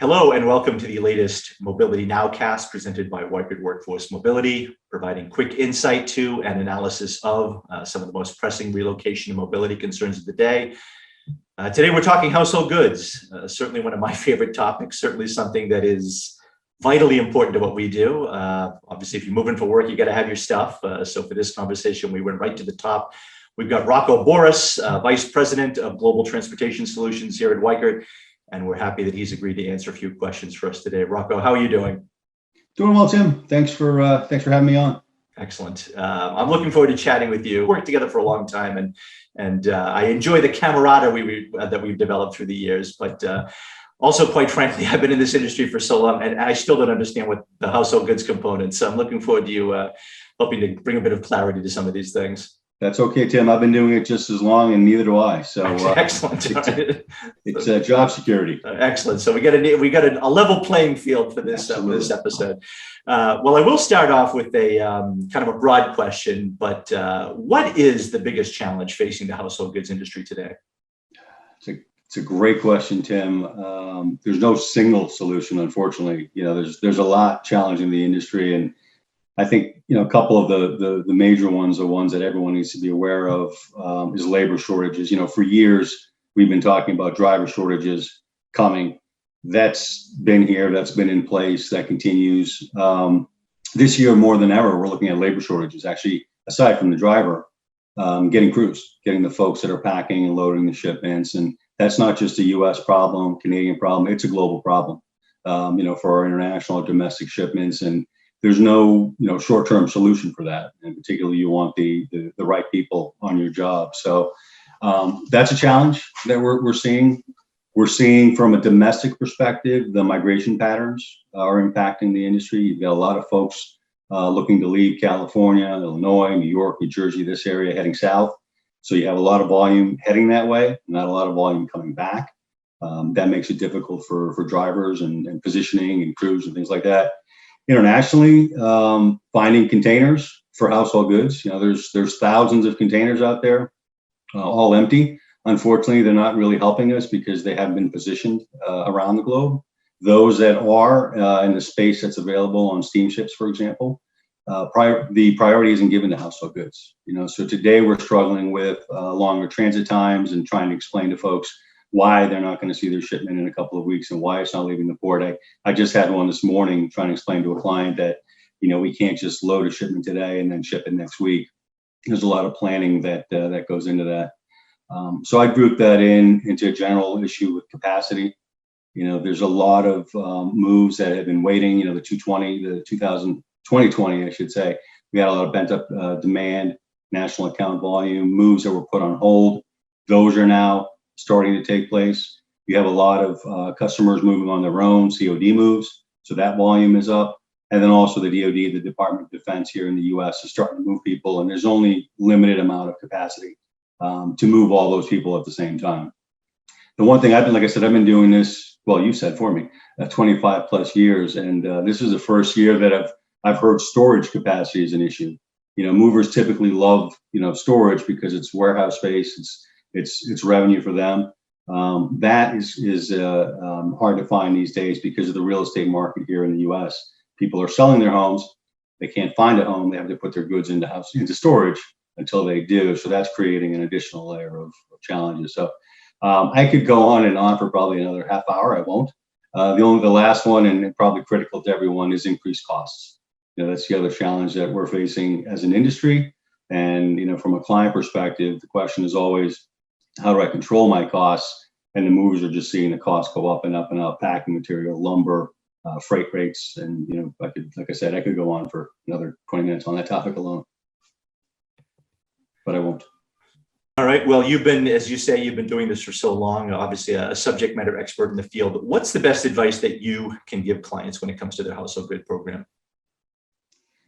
Hello and welcome to the latest Mobility NowCast presented by Weichert Workforce Mobility, providing quick insight to and analysis of some of the most pressing relocation and mobility concerns of the day. Today we're talking household goods, certainly one of my favorite topics, certainly something that is vitally important to what we do. Obviously, if you're moving for work, you got to have your stuff. So for this conversation, we went right to the top. We've got Rocko Bouris, Vice President of Global Transportation Solutions here at Weichert. And we're happy that he's agreed to answer a few questions for us today. Rocko, how are you doing? Doing well, Tim. Thanks for having me on. Excellent. I'm looking forward to chatting with you. We've worked together for a long time, and I enjoy the camaraderie that we've developed through the years. But also, quite frankly, I've been in this industry for so long, and I still don't understand what the household goods components. So I'm looking forward to you helping to bring a bit of clarity to some of these things. That's okay, Tim. I've been doing it just as long, and neither do I. So excellent. It's job security. Excellent. So we got a level playing field for this episode. Well, I will start off with a kind of a broad question, but what is the biggest challenge facing the household goods industry today? It's a great question, Tim. There's no single solution, unfortunately. There's a lot challenging the industry, and I think, a couple of the major ones are ones that everyone needs to be aware of is labor shortages. For years, we've been talking about driver shortages coming. That's been here, that's been in place, that continues. This year, more than ever, we're looking at labor shortages. Actually, aside from the driver, getting crews, getting the folks that are packing and loading the shipments. And that's not just a US problem, Canadian problem, it's a global problem, for our international or domestic shipments. And there's no, short-term solution for that. And particularly, you want the right people on your job. So that's a challenge that we're seeing. We're seeing from a domestic perspective, the migration patterns are impacting the industry. You've got a lot of folks looking to leave California, Illinois, New York, New Jersey, this area heading south. So you have a lot of volume heading that way, not a lot of volume coming back. That makes it difficult for drivers and positioning and crews and things like that. Internationally, finding containers for household goods. There's thousands of containers out there, all empty. Unfortunately, they're not really helping us because they haven't been positioned around the globe. Those that are in the space that's available on steamships, for example, the priority isn't given to household goods. So today we're struggling with longer transit times and trying to explain to folks why they're not going to see their shipment in a couple of weeks and why it's not leaving the port. I just had one this morning trying to explain to a client that, we can't just load a shipment today and then ship it next week. There's a lot of planning that goes into that. So I grouped that into a general issue with capacity. There's a lot of moves that have been waiting, the 2020, I should say. We had a lot of pent up demand, national account volume, moves that were put on hold. Those are now starting to take place. You have a lot of customers moving on their own, COD moves, so that volume is up. And then also the DoD, the Department of Defense here in the US, is starting to move people, and there's only limited amount of capacity to move all those people at the same time. The one thing I've been doing this, well, you said for me, 25 plus years, and this is the first year that I've heard storage capacity is an issue. Movers typically love, storage because it's warehouse space, it's revenue for them. That is hard to find these days because of the real estate market here in the U.S. People are selling their homes. They can't find a home. They have to put their goods into storage until they do. So that's creating an additional layer of challenges. So I could go on and on for probably another half hour. I won't. The last one, and probably critical to everyone, is increased costs. That's the other challenge that we're facing as an industry. And from a client perspective, the question is always, how do I control my costs? And the movers are just seeing the costs go up and up and up, packing material, lumber, freight rates. And, I could go on for another 20 minutes on that topic alone, but I won't. All right. Well, as you say, you've been doing this for so long, obviously a subject matter expert in the field. What's the best advice that you can give clients when it comes to their household good program?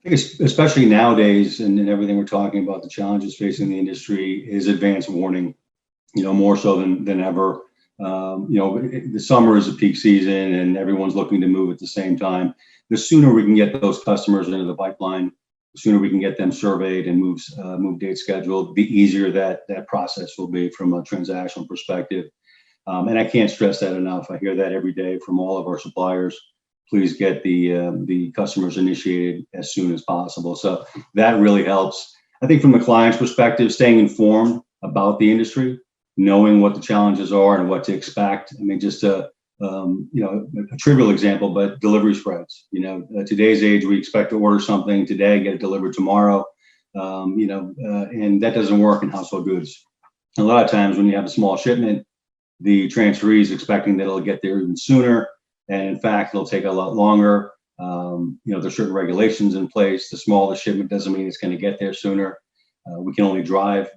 I think especially nowadays and everything we're talking about, the challenges facing the industry is advance warning. More so than ever. The summer is a peak season and everyone's looking to move at the same time. The sooner we can get those customers into the pipeline, the sooner we can get them surveyed and move date scheduled, the easier that process will be from a transactional perspective. And I can't stress that enough. I hear that every day from all of our suppliers. Please get the customers initiated as soon as possible. So that really helps. I think from the client's perspective, staying informed about the industry, knowing what the challenges are and what to expect. I mean, just a trivial example, but delivery spreads. Today's age, we expect to order something today, get it delivered tomorrow, and that doesn't work in household goods. A lot of times when you have a small shipment, the transferee is expecting that it'll get there even sooner. And in fact, it'll take a lot longer. There's certain regulations in place. The smaller shipment doesn't mean it's going to get there sooner. We can only drive,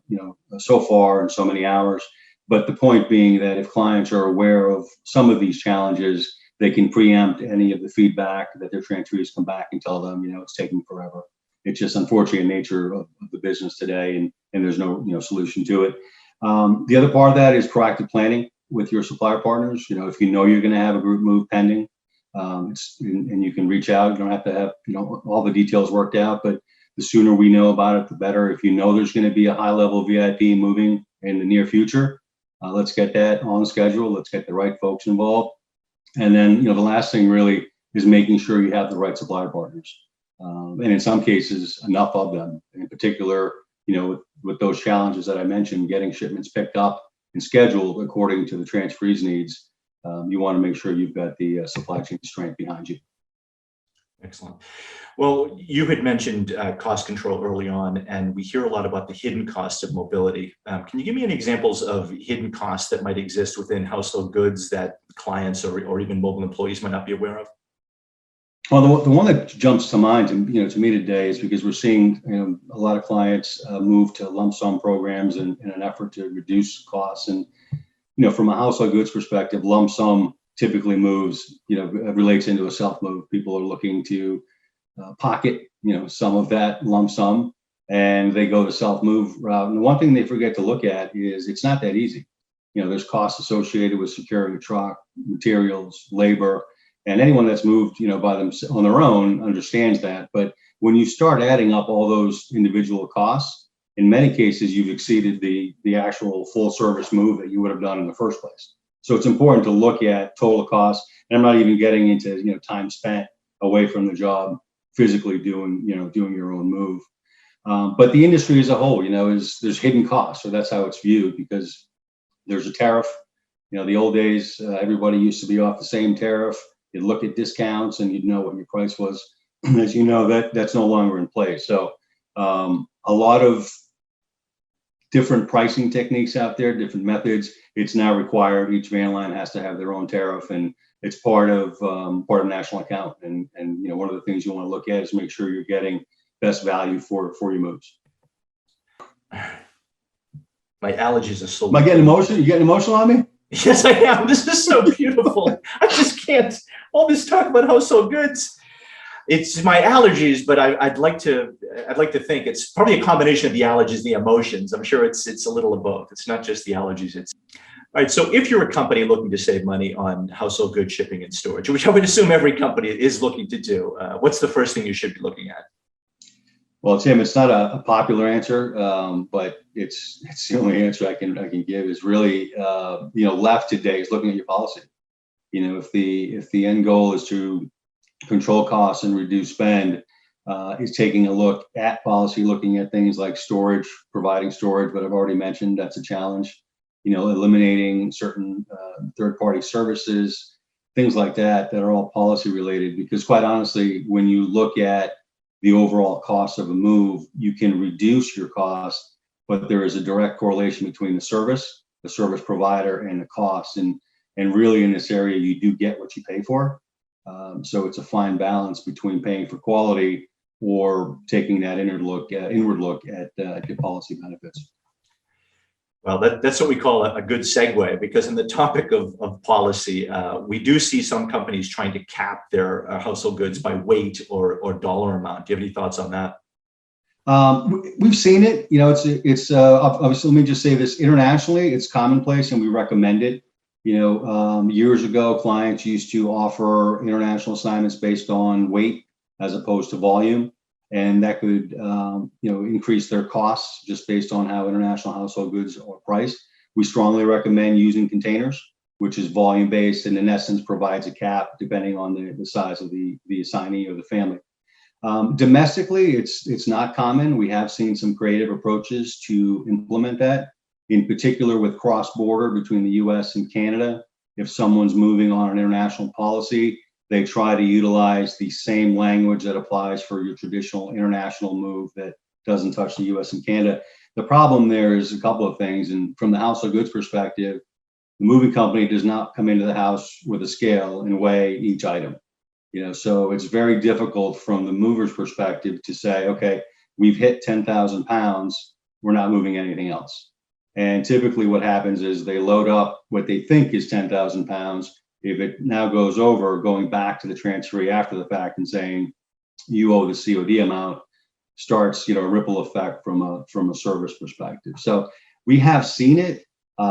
so far in so many hours. But the point being that if clients are aware of some of these challenges, they can preempt any of the feedback that their transferees come back and tell them, it's taking forever. It's just unfortunate nature of the business today, and there's no, solution to it. The other part of that is proactive planning with your supplier partners. If you know you're going to have a group move pending, and you can reach out. You don't have to have all the details worked out, but the sooner we know about it, the better. If you know there's going to be a high-level VIP moving in the near future, let's get that on schedule. Let's get the right folks involved. And then, the last thing really is making sure you have the right supplier partners. And in some cases, enough of them. In particular, with those challenges that I mentioned, getting shipments picked up and scheduled according to the transferee's needs, you want to make sure you've got the supply chain strength behind you. Excellent. Well, you had mentioned cost control early on, and we hear a lot about the hidden costs of mobility. Can you give me any examples of hidden costs that might exist within household goods that clients or even mobile employees might not be aware of? Well, the one that jumps to mind, to me today, is because we're seeing a lot of clients move to lump sum programs in an effort to reduce costs. And from a household goods perspective, lump sum typically moves, relates into a self move. People are looking to pocket, some of that lump sum, and they go the self move route. And the one thing they forget to look at is it's not that easy. There's costs associated with securing a truck, materials, labor, and anyone that's moved, by them on their own understands that. But when you start adding up all those individual costs, in many cases, you've exceeded the actual full service move that you would have done in the first place. So it's important to look at total costs. And I'm not even getting into, time spent away from the job, physically doing your own move. But the industry as a whole, there's hidden costs. So that's how it's viewed, because there's a tariff. The old days, everybody used to be off the same tariff. You'd look at discounts and you'd know what your price was. As you know, that's no longer in place. So a lot of different pricing techniques out there, different methods. It's now required. Each van line has to have their own tariff, and it's part of national account. And one of the things you want to look at is make sure you're getting best value for your moves. My allergies are so. Am I getting emotional? You getting emotional on me? Yes, I am. This is so beautiful. I just can't. All this talk about household goods. It's my allergies, but I'd like to think it's probably a combination of the allergies, the emotions. I'm sure it's a little of both. It's not just the allergies. All right. So if you're a company looking to save money on household goods shipping and storage, which I would assume every company is looking to do, what's the first thing you should be looking at? Well, Tim, it's not a popular answer, but it's the only answer I can give. Is really left today is looking at your policy. If the end goal is to control costs and reduce spend, is taking a look at policy, looking at things like storage, providing storage, but I've already mentioned that's a challenge. Eliminating certain third-party services, things like that are all policy related. Because quite honestly, when you look at the overall cost of a move, you can reduce your cost, but there is a direct correlation between the service provider, and the cost. And really in this area, you do get what you pay for. So it's a fine balance between paying for quality or taking that inward look at your policy benefits. Well, that's what we call a good segue, because in the topic of policy, we do see some companies trying to cap their household goods by weight or dollar amount. Do you have any thoughts on that? We've seen it. It's obviously, let me just say this, internationally, it's commonplace and we recommend it. Years ago, clients used to offer international assignments based on weight as opposed to volume. And that could, increase their costs just based on how international household goods are priced. We strongly recommend using containers. which is volume based and in essence provides a cap depending on the size of the assignee or the family. Domestically, it's not common. We have seen some creative approaches to implement that, in particular with cross-border between the US and Canada. If someone's moving on an international policy, they try to utilize the same language that applies for your traditional international move that doesn't touch the US and Canada. The problem there is a couple of things. And from the household goods perspective, the moving company does not come into the house with a scale and weigh each item. So it's very difficult from the mover's perspective to say, okay, we've hit 10,000 pounds, we're not moving anything else. And typically what happens is they load up what they think is 10,000 pounds. If it now goes over, going back to the transferee after the fact and saying, you owe the COD amount, starts, a ripple effect from a service perspective. So we have seen it.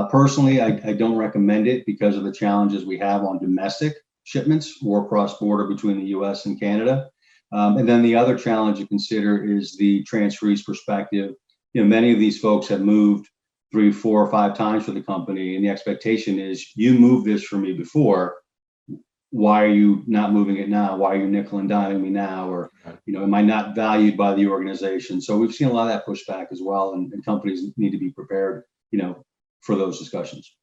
Personally, I don't recommend it because of the challenges we have on domestic shipments or cross-border between the US and Canada. And then the other challenge to consider is the transferee's perspective. Many of these folks have moved 3, 4, or 5 times for the company, and the expectation is, you moved this for me before, why are you not moving it now? Why are you nickel and diming me now? Or, am I not valued by the organization? So we've seen a lot of that pushback as well, and companies need to be prepared, for those discussions.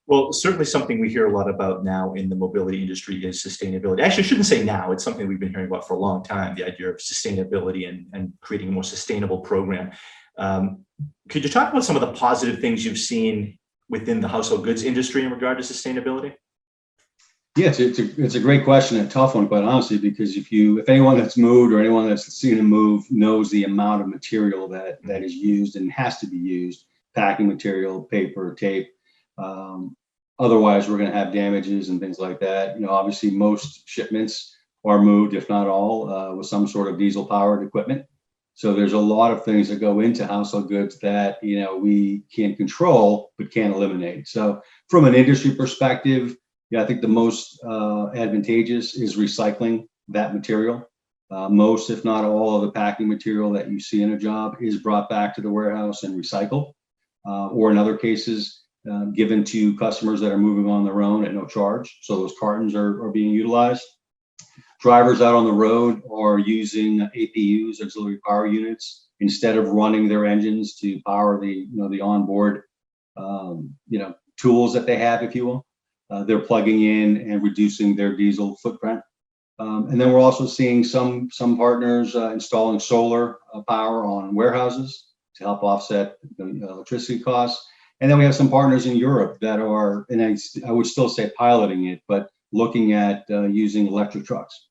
Well, certainly something we hear a lot about now in the mobility industry is sustainability. Actually, I shouldn't say now, it's something we've been hearing about for a long time, the idea of sustainability and creating a more sustainable program. Could you talk about some of the positive things you've seen within the household goods industry in regard to sustainability? Yeah, it's a great question, and a tough one, quite honestly, because if anyone that's moved or anyone that's seen a move knows the amount of material that is used and has to be used, packing material, paper, tape. Otherwise, we're going to have damages and things like that. Obviously, most shipments are moved, if not all, with some sort of diesel-powered equipment. So there's a lot of things that go into household goods that we can't control but can't eliminate. So from an industry perspective, I think the most advantageous is recycling that material. Most, if not all, of the packing material that you see in a job is brought back to the warehouse and recycled, or in other cases, given to customers that are moving on their own at no charge. So those cartons are being utilized. Drivers out on the road are using APUs, auxiliary power units, instead of running their engines to power the onboard tools that they have, if you will. They're plugging in and reducing their diesel footprint. And then we're also seeing some partners installing solar power on warehouses to help offset the electricity costs. And then we have some partners in Europe that are, and I would still say piloting it, but looking at using electric trucks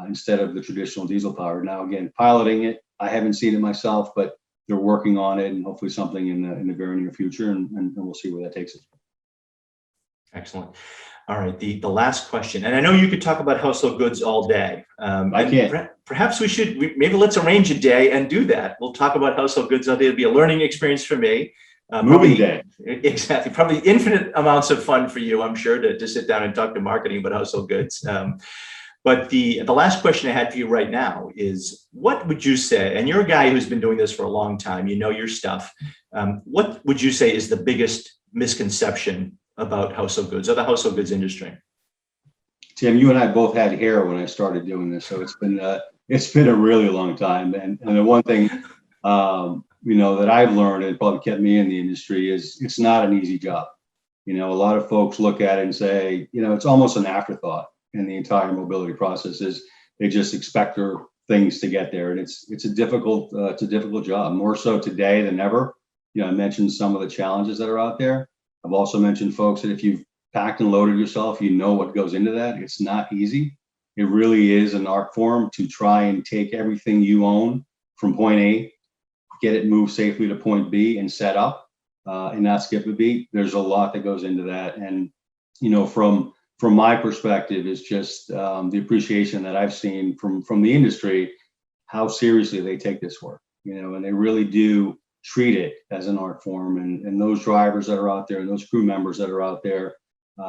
instead of the traditional diesel power. Now, again, piloting it, I haven't seen it myself, but they're working on it, and hopefully something in the very near future, and we'll see where that takes us. Excellent. All right, the last question, and I know you could talk about household goods all day. I can. Perhaps maybe let's arrange a day and do that. We'll talk about household goods all day. It'll be a learning experience for me. Moving day. Exactly. Probably infinite amounts of fun for you, I'm sure, to sit down and talk to marketing about household goods. But the last question I had for you right now is, what would you say, and you're a guy who's been doing this for a long time, you know your stuff, what would you say is the biggest misconception about household goods or the household goods industry? Tim, you and I both had hair when I started doing this, so it's been a really long time. And the one thing that I've learned and probably kept me in the industry is it's not an easy job. A lot of folks look at it and say, it's almost an afterthought in the entire mobility process. Is they just expect their things to get there, and it's a difficult job, more so today than ever. I mentioned some of the challenges that are out there. I've also mentioned, folks, that if you've packed and loaded yourself, you know what goes into that. It's not easy. It really is an art form to try and take everything you own from point A, get it moved safely to point B, and set up and not skip a beat. There's a lot that goes into that, and from my perspective, is just the appreciation that I've seen from the industry, how seriously they take this work. And they really do treat it as an art form, and those drivers that are out there and those crew members that are out there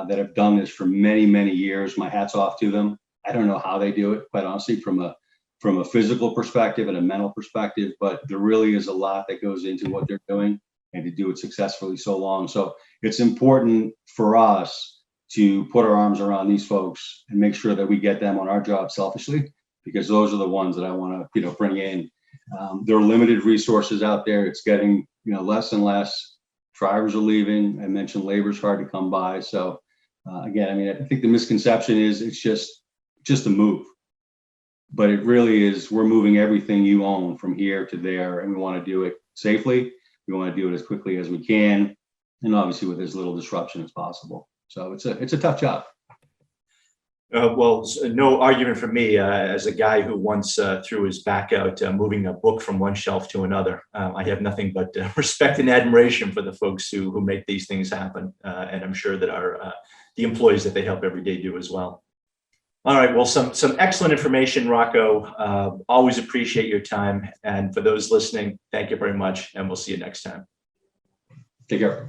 that have done this for many, many years, my hat's off to them. I don't know how they do it, quite honestly, from a physical perspective and a mental perspective, but there really is a lot that goes into what they're doing. and to do it successfully so long. So it's important for us to put our arms around these folks and make sure that we get them on our job selfishly, because those are the ones that I want to, bring in. There are limited resources out there. It's getting, less and less. Drivers are leaving. I mentioned labor's hard to come by. So again, I think the misconception is it's just a move, but it really is, we're moving everything you own from here to there, and we want to do it safely. We want to do it as quickly as we can, and obviously with as little disruption as possible. So it's a tough job. Well, no argument from me as a guy who once threw his back out moving a book from one shelf to another. I have nothing but respect and admiration for the folks who make these things happen, and I'm sure that the employees that they help every day do as well. All right, well, some excellent information, Rocko. Always appreciate your time, and for those listening, thank you very much, and we'll see you next time. Take care.